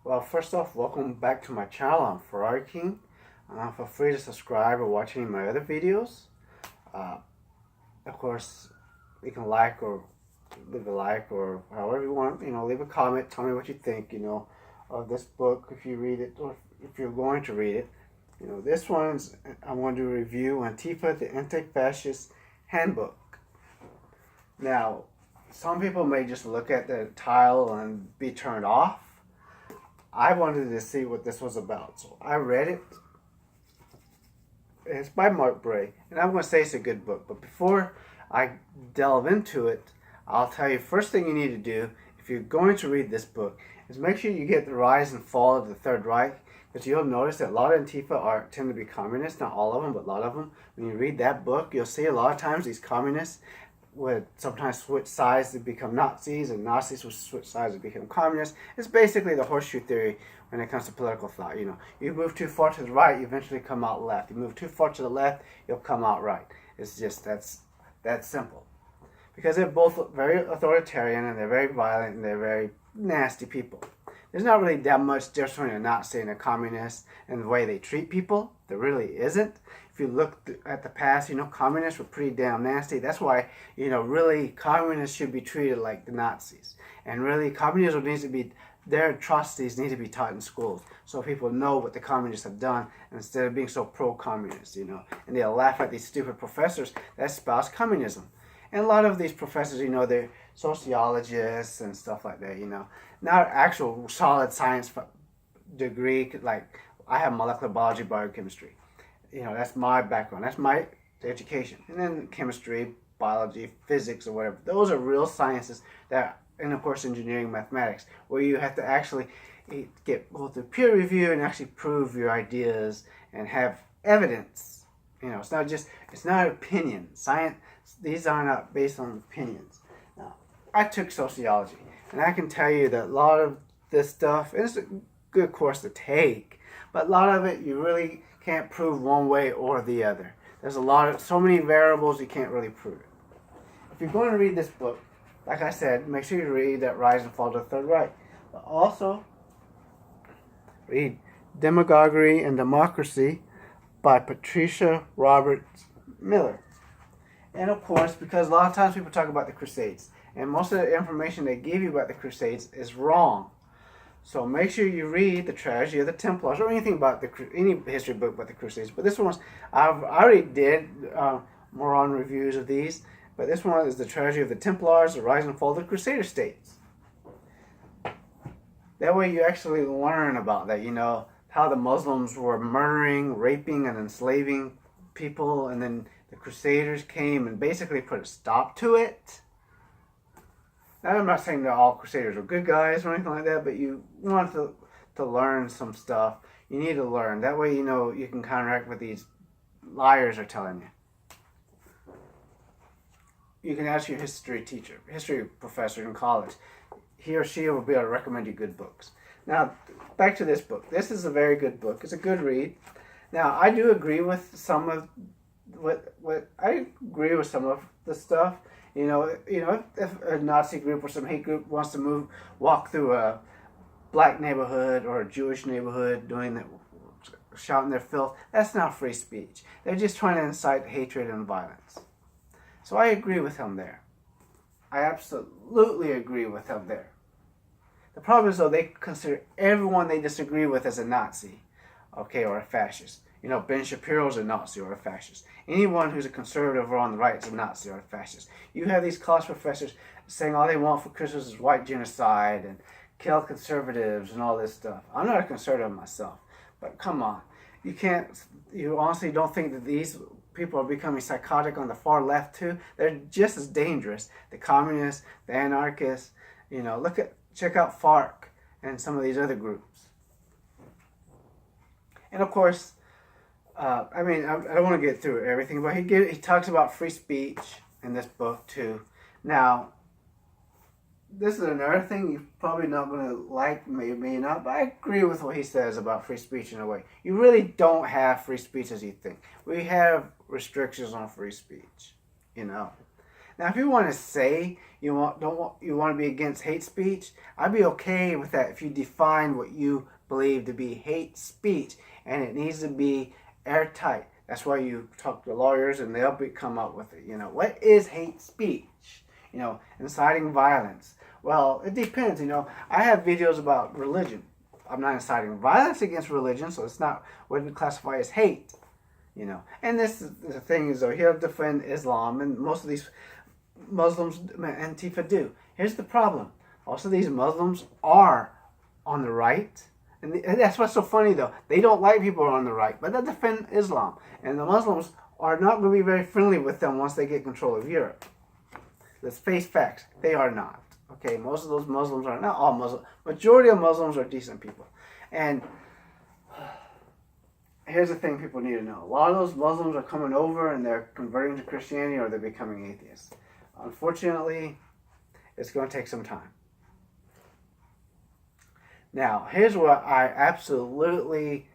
Well, first off, welcome back to my channel. I'm Ferrari King. Feel free to subscribe or watch any of my other videos. Uh, of course, you can like or leave a like or however you want. Leave a comment. Tell me what you think. Of this book if you read it or if you're going to read it. This one's I want to review Antifa, the Anti-fascist handbook. Now, some people may just look at the title and be turned off. I wanted to see what this was about, so I read it. It's by Mark Bray, and I'm going to say it's a good book. But before I delve into it, I'll tell you, first thing you need to do, if you're going to read this book, is make sure you get the rise and fall of the Third Reich, because you'll notice that a lot of Antifa tend to be communists, not all of them, but a lot of them. When you read that book, you'll see a lot of times these communists would sometimes switch sides to become Nazis, and Nazis would switch sides to become communists. It's basically the horseshoe theory when it comes to political thought. You move too far to the right, you eventually come out left. You move too far to the left, you'll come out right. It's just that's simple. Because they're both very authoritarian, and they're very violent, and they're very nasty people. There's not really that much difference between a Nazi and a communist in the way they treat people. There really isn't. If you look at the past, communists were pretty damn nasty. That's why, really communists should be treated like the Nazis. And really, communism needs to be, their atrocities need to be taught in schools so people know what the communists have done instead of being so pro-communist, And they'll laugh at these stupid professors that espouse communism. And a lot of these professors, they're sociologists and stuff like that, Not actual solid science degree, like I have molecular biology, biochemistry. That's my background. That's my education. And then chemistry, biology, physics, or whatever. Those are real sciences and of course engineering, mathematics, where you have to actually go through peer review and actually prove your ideas and have evidence. It's not opinion. Science, these are not based on opinions. Now, I took sociology, and I can tell you that a lot of this stuff, and it's a good course to take, but a lot of it you really can't prove one way or the other. There's so many variables you can't really prove it. If you're going to read this book, like I said, make sure you read that Rise and Fall of the Third Reich. But also, read Demagoguery and Democracy by Patricia Roberts Miller. And of course, because a lot of times people talk about the Crusades, and most of the information they give you about the Crusades is wrong. So make sure you read The Tragedy of the Templars, or anything about any history book about the Crusades. But this one's, I already did more on reviews of these, but this one is The Tragedy of the Templars, The Rise and Fall of the Crusader States. That way you actually learn about that, how the Muslims were murdering, raping, and enslaving people, and then the Crusaders came and basically put a stop to it. Now, I'm not saying that all Crusaders were good guys or anything like that, but you want to learn some stuff. You need to learn. That way, you can counteract what these liars are telling you. You can ask your history teacher, history professor in college. He or she will be able to recommend you good books. Now, back to this book. This is a very good book. It's a good read. Now, I do agree with some of I agree with some of the stuff. If a Nazi group or some hate group wants to walk through a black neighborhood or a Jewish neighborhood shouting their filth, that's not free speech. They're just trying to incite hatred and violence. So I agree with him there. I absolutely agree with him there. The problem is, though, they consider everyone they disagree with as a Nazi, or a fascist. Ben Shapiro's a Nazi or a fascist. Anyone who's a conservative or on the right is a Nazi or a fascist. You have these college professors saying all they want for Christmas is white genocide and kill conservatives and all this stuff. I'm not a conservative myself, but come on. You honestly don't think that these people are becoming psychotic on the far left too? They're just as dangerous. The communists, the anarchists, check out FARC and some of these other groups. And of course, I don't want to get through everything, but he talks about free speech in this book too. Now, this is another thing you're probably not going to like, maybe not, but I agree with what he says about free speech in a way. You really don't have free speech as you think. We have restrictions on free speech, Now, if you want to say you want to be against hate speech, I'd be okay with that if you define what you believe to be hate speech, and it needs to be airtight. That's why you talk to lawyers, and they'll come up with it. What is hate speech? Inciting violence. Well, it depends. I have videos about religion. I'm not inciting violence against religion, so it's not wouldn't classify as hate. And this is the thing is, though, he'll defend Islam, and most of these Muslims, Antifa, do. Here's the problem: most of these Muslims are on the right, and that's what's so funny, though. They don't like people who are on the right, but they defend Islam, and the Muslims are not going to be very friendly with them once they get control of Europe. Let's face facts: they are not. Okay, most of those Muslims are not all Muslims. Majority of Muslims are decent people, and here's the thing people need to know. A lot of those Muslims are coming over and they're converting to Christianity, or they're becoming atheists. Unfortunately, it's going to take some time. Now, here's what I absolutely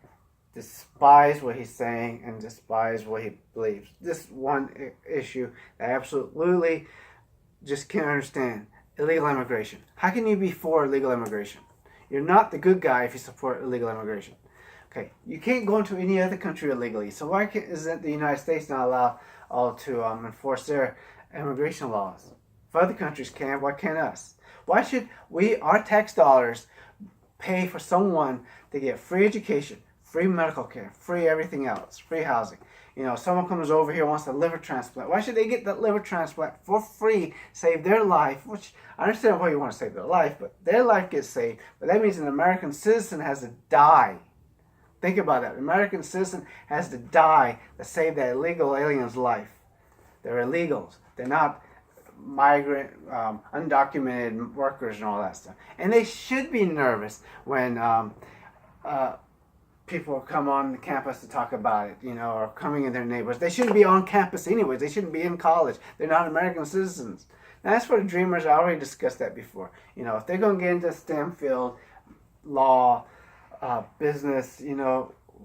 despise what he's saying and despise what he believes. This one issue that I absolutely just can't understand. Illegal immigration. How can you be for illegal immigration? You're not the good guy if you support illegal immigration. Okay, you can't go into any other country illegally. So why isn't the United States not allowed to enforce their immigration laws? If other countries can, why can't us? Why should our tax dollars, pay for someone to get free education, free medical care, free everything else, free housing? Someone comes over here wants a liver transplant. Why should they get that liver transplant for free, save their life? Which I understand why you want to save their life, but their life gets saved. But that means an American citizen has to die. Think about that. An American citizen has to die to save that illegal alien's life. They're illegals. They're not migrant, undocumented workers and all that stuff. And they should be nervous when people come on the campus to talk about it, or coming in their neighborhoods. They shouldn't be on campus anyways. They shouldn't be in college. They're not American citizens. Now, that's for the dreamers. I already discussed that before. If they're going to get into STEM field, law, business,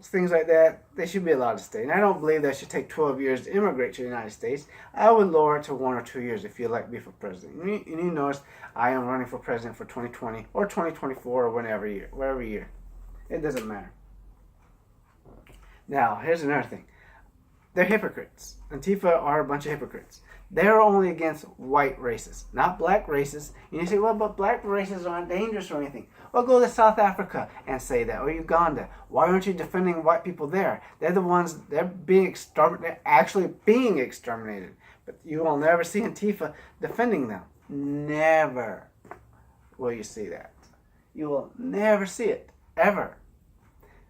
things like that, they should be allowed to stay. And I don't believe that should take 12 years to immigrate to the United States. I would lower it to 1 or 2 years if you'd like to be for president. And you notice I am running for president for 2020 or 2024 or whatever year. It doesn't matter. Now, here's another thing. They're hypocrites. Antifa are a bunch of hypocrites. They're only against white racists, not black racists. And you say, well, but black racists aren't dangerous or anything. Well, go to South Africa and say that, or Uganda. Why aren't you defending white people there? They're the ones, they're actually being exterminated. But you will never see Antifa defending them. Never will you see that. You will never see it, ever.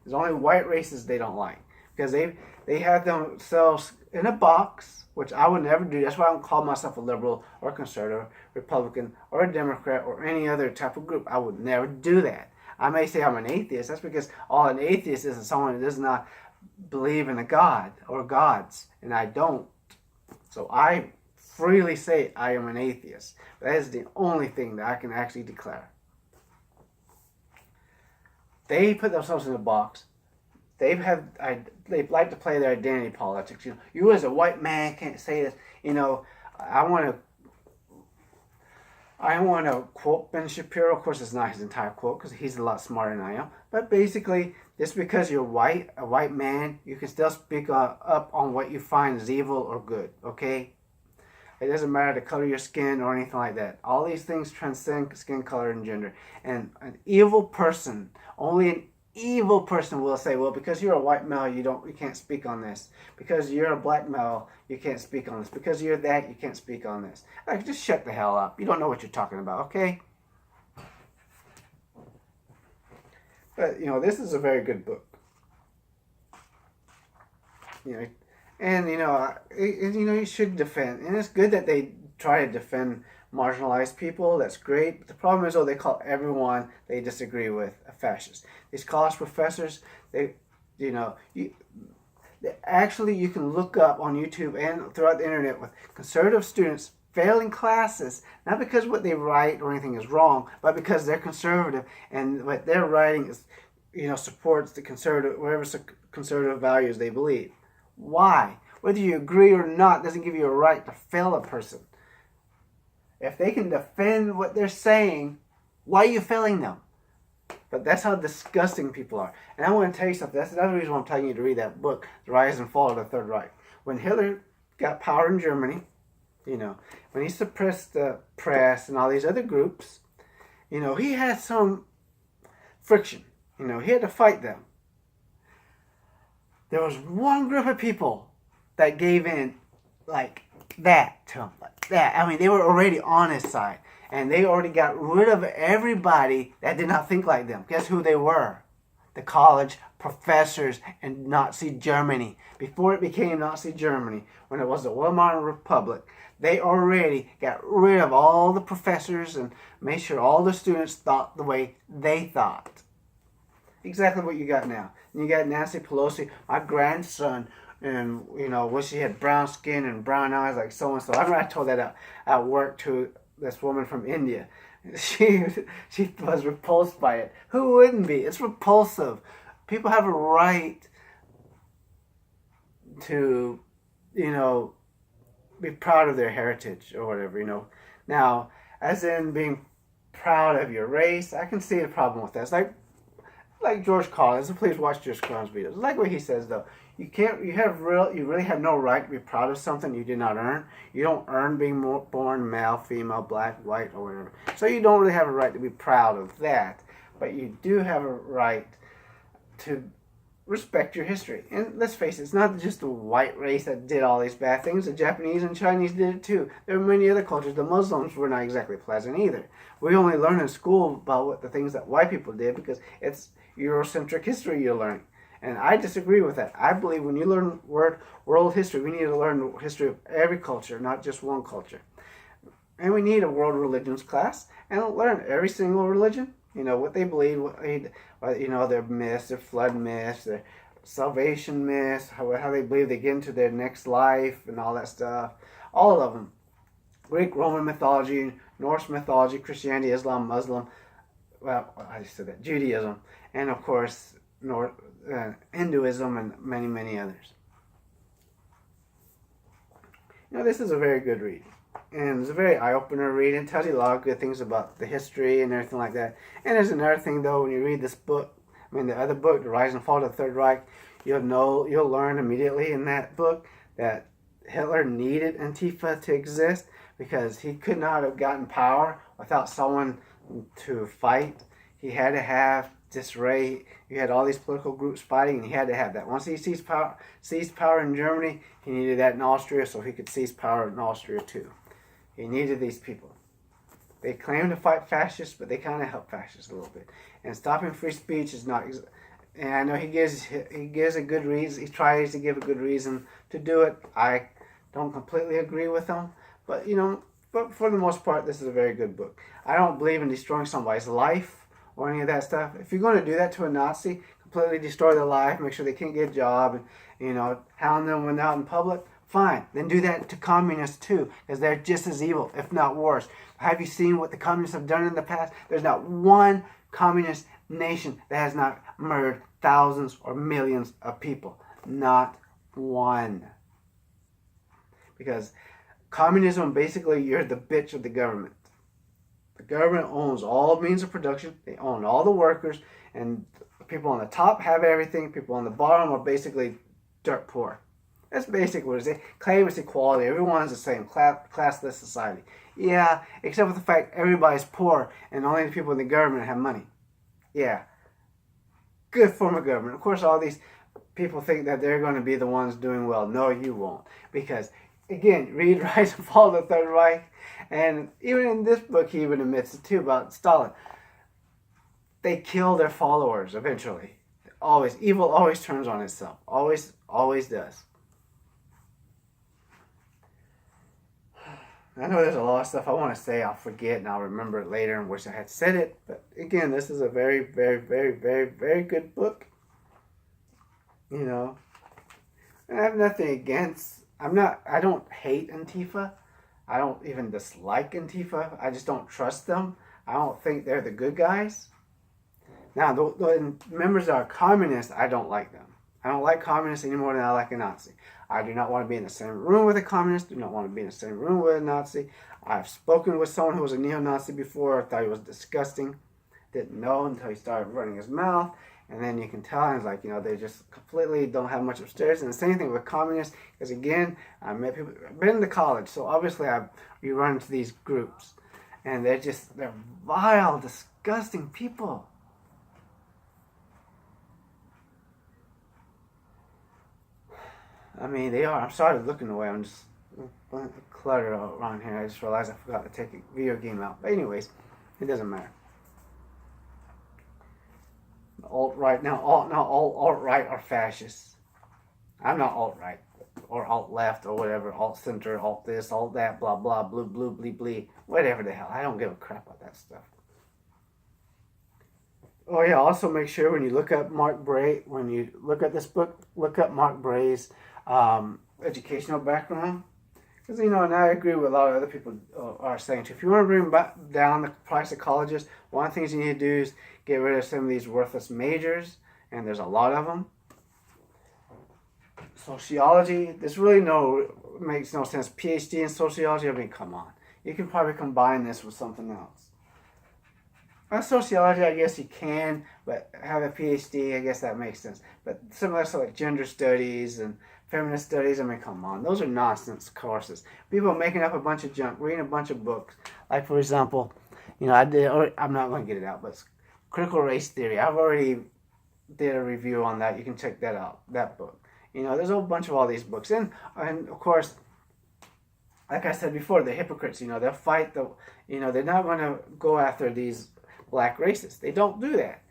There's only white racists they don't like. Because they have themselves in a box, which I would never do. That's why I don't call myself a liberal or conservative, Republican or a Democrat or any other type of group. I would never do that. I may say I'm an atheist. That's because all an atheist is someone who does not believe in a God or gods, and I don't. So I freely say I am an atheist. That is the only thing that I can actually declare. They put themselves in a box. They like to play their identity politics. You as a white man can't say this. I want to quote Ben Shapiro. Of course, it's not his entire quote because he's a lot smarter than I am. But basically, just because you're a white man, you can still speak up on what you find is evil or good. Okay? It doesn't matter the color of your skin or anything like that. All these things transcend skin color and gender. And an evil person, only an evil person will say, well, because you're a white male, you can't speak on this. Because you're a black male, you can't speak on this. Because you're that, you can't speak on this. Like, just shut the hell up. You don't know what you're talking about, okay? But, this is a very good book. And, you should defend. And it's good that they try to defend marginalized people. That's great. But the problem is, they call everyone they disagree with a fascist. These college professors, you can look up on YouTube and throughout the internet with conservative students failing classes, not because what they write or anything is wrong, but because they're conservative and what they're writing is, supports the whatever conservative values they believe. Why? Whether you agree or not doesn't give you a right to fail a person. If they can defend what they're saying, why are you failing them? But that's how disgusting people are. And I want to tell you something. That's another reason why I'm telling you to read that book, The Rise and Fall of the Third Reich. When Hitler got power in Germany, when he suppressed the press and all these other groups, he had some friction. He had to fight them. There was one group of people that gave in like that to him, like that. I mean, they were already on his side. And they already got rid of everybody that did not think like them. Guess who they were? The college professors in Nazi Germany. Before it became Nazi Germany, when it was the Weimar Republic, they already got rid of all the professors and made sure all the students thought the way they thought. Exactly what you got now. And you got Nancy Pelosi, my grandson, and wish he had brown skin and brown eyes like so and so. I remember I told that at work to this woman from India. She was repulsed by it. Who wouldn't be? It's repulsive. People have a right to, be proud of their heritage or whatever, Now, as in being proud of your race, I can see the problem with that. It's like George Carlin. So please watch George Carlin's videos. Like what he says though. You really have no right to be proud of something you did not earn. You don't earn being born male, female, black, white, or whatever. So you don't really have a right to be proud of that. But you do have a right to respect your history. And let's face it, it's not just the white race that did all these bad things. The Japanese and Chinese did it too. There are many other cultures. The Muslims were not exactly pleasant either. We only learn in school about the things that white people did because it's Eurocentric history you're learning. And I disagree with that. I believe when you learn world history, we need to learn the history of every culture, not just one culture. And we need a world religions class and learn every single religion, what they believe, their myths, their flood myths, their salvation myths, how they believe they get into their next life and all that stuff. All of them. Greek, Roman mythology, Norse mythology, Christianity, Islam, Muslim, I just said that, Judaism, and of course, Hinduism and many, many others. This is a very good read. And it's a very eye-opener read. It tells you a lot of good things about the history and everything like that. And there's another thing, though, when you read this book, the other book, The Rise and Fall of the Third Reich, you'll learn immediately in that book that Hitler needed Antifa to exist because he could not have gotten power without someone to fight. He had to have disarray. You had all these political groups fighting, and he had to have that. Once he seized power in Germany, he needed that in Austria, so he could seize power in Austria too. He needed these people. They claim to fight fascists, but they kind of help fascists a little bit. And stopping free speech is not. And I know he gives a good reason. He tries to give a good reason to do it. I don't completely agree with him, but But for the most part, this is a very good book. I don't believe in destroying somebody's life or any of that stuff. If you're going to do that to a Nazi, completely destroy their life, make sure they can't get a job, and hound them when out in public, fine. Then do that to communists too, because they're just as evil, if not worse. Have you seen what the communists have done in the past? There's not one communist nation that has not murdered thousands or millions of people. Not one. Because communism, basically, you're the bitch of the government. The government owns all means of production. They own all the workers. And people on the top have everything. People on the bottom are basically dirt poor. That's basically what it is. They claim it's equality. Everyone's the same. Classless society. Yeah, except for the fact everybody's poor and only the people in the government have money. Yeah. Good form of government. Of course, all these people think that they're going to be the ones doing well. No, you won't. Because again, read Rise and Fall of the Third Reich, and even in this book he even admits it too about Stalin. They kill their followers eventually. Always. Evil always turns on itself. Always, always does. I know there's a lot of stuff I want to say. I'll forget and I'll remember it later and wish I had said it. But again, this is a very, very, very, very, very good book. And I have nothing against... I don't hate Antifa. I don't even dislike Antifa. I just don't trust them. I don't think they're the good guys. Now, the members that are communists, I don't like them. I don't like communists any more than I like a Nazi. I do not want to be in the same room with a communist. Do not want to be in the same room with a Nazi. I've spoken with someone who was a neo-Nazi before. I thought he was disgusting. Didn't know until he started running his mouth. And then you can tell, it's like, they just completely don't have much upstairs. And the same thing with communists, because again, I've been to college, so obviously you run into these groups. And they're vile, disgusting people. I mean, they are. I'm sorry looking away. I'm just clutter around here. I just realized I forgot to take a video game out. But anyways, it doesn't matter. Alt-right now, all alt-right are fascists. I'm not alt-right or alt-left or whatever, alt-center, alt-this, alt-that, blah blah, blue blue, blee blee, whatever the hell. I don't give a crap about that stuff. Oh yeah, also make sure when you look up when you look at this book, look up Mark Bray's educational background. Because, and I agree with a lot of other people are saying too. If you want to bring down the price of colleges, one of the things you need to do is get rid of some of these worthless majors, and there's a lot of them. Sociology, this really makes no sense. PhD in sociology, I mean, come on. You can probably combine this with something else. Sociology, I guess you can, but have a PhD, I guess that makes sense. But some of like gender studies and feminist studies, I mean, come on. Those are nonsense courses. People are making up a bunch of junk, reading a bunch of books. Like, for example, I'm not going to get it out, but critical race theory. I've already did a review on that. You can check that out, that book. There's a whole bunch of all these books. And of course, like I said before, the hypocrites, they'll fight they're not going to go after these black racists. They don't do that.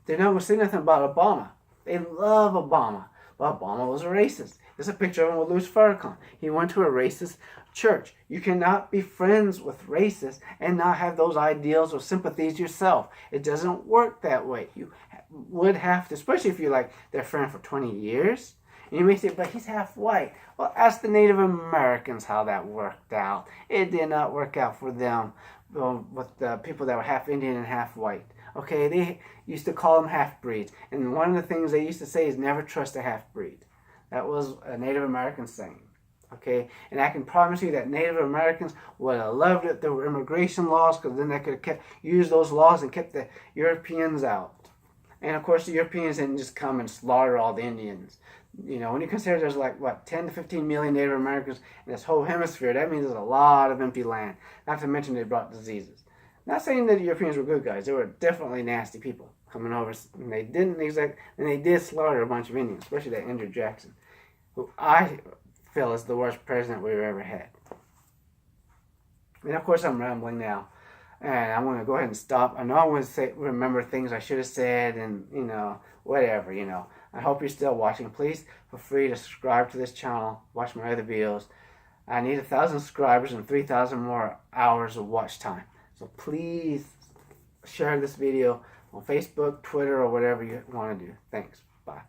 They're not going to say nothing about Obama. They love Obama. But Obama was a racist. There's a picture of him with Louis Farrakhan. He went to a racist church. You cannot be friends with racists and not have those ideals or sympathies yourself. It doesn't work that way. You would have to, especially if you're like their friend for 20 years. And you may say, but he's half white. Well, ask the Native Americans how that worked out. It did not work out for them with the people that were half Indian and half white. Okay, they used to call them half-breeds. And one of the things they used to say is never trust a half-breed. That was a Native American saying. Okay, and I can promise you that Native Americans would have loved it. There were immigration laws, because then they could have used those laws and kept the Europeans out. And of course, the Europeans didn't just come and slaughter all the Indians. When you consider there's 10 to 15 million Native Americans in this whole hemisphere, that means there's a lot of empty land. Not to mention they brought diseases. Not saying that the Europeans were good guys. They were definitely nasty people coming over. And they did slaughter a bunch of Indians, especially that Andrew Jackson, who I feel is the worst president we've ever had. And of course, I'm rambling now, and I'm going to go ahead and stop. I know I'm going to remember things I should have said, and whatever. I hope you're still watching. Please feel free to subscribe to this channel. Watch my other videos. I need 1,000 subscribers and 3,000 more hours of watch time. So please share this video on Facebook, Twitter, or whatever you want to do. Thanks. Bye.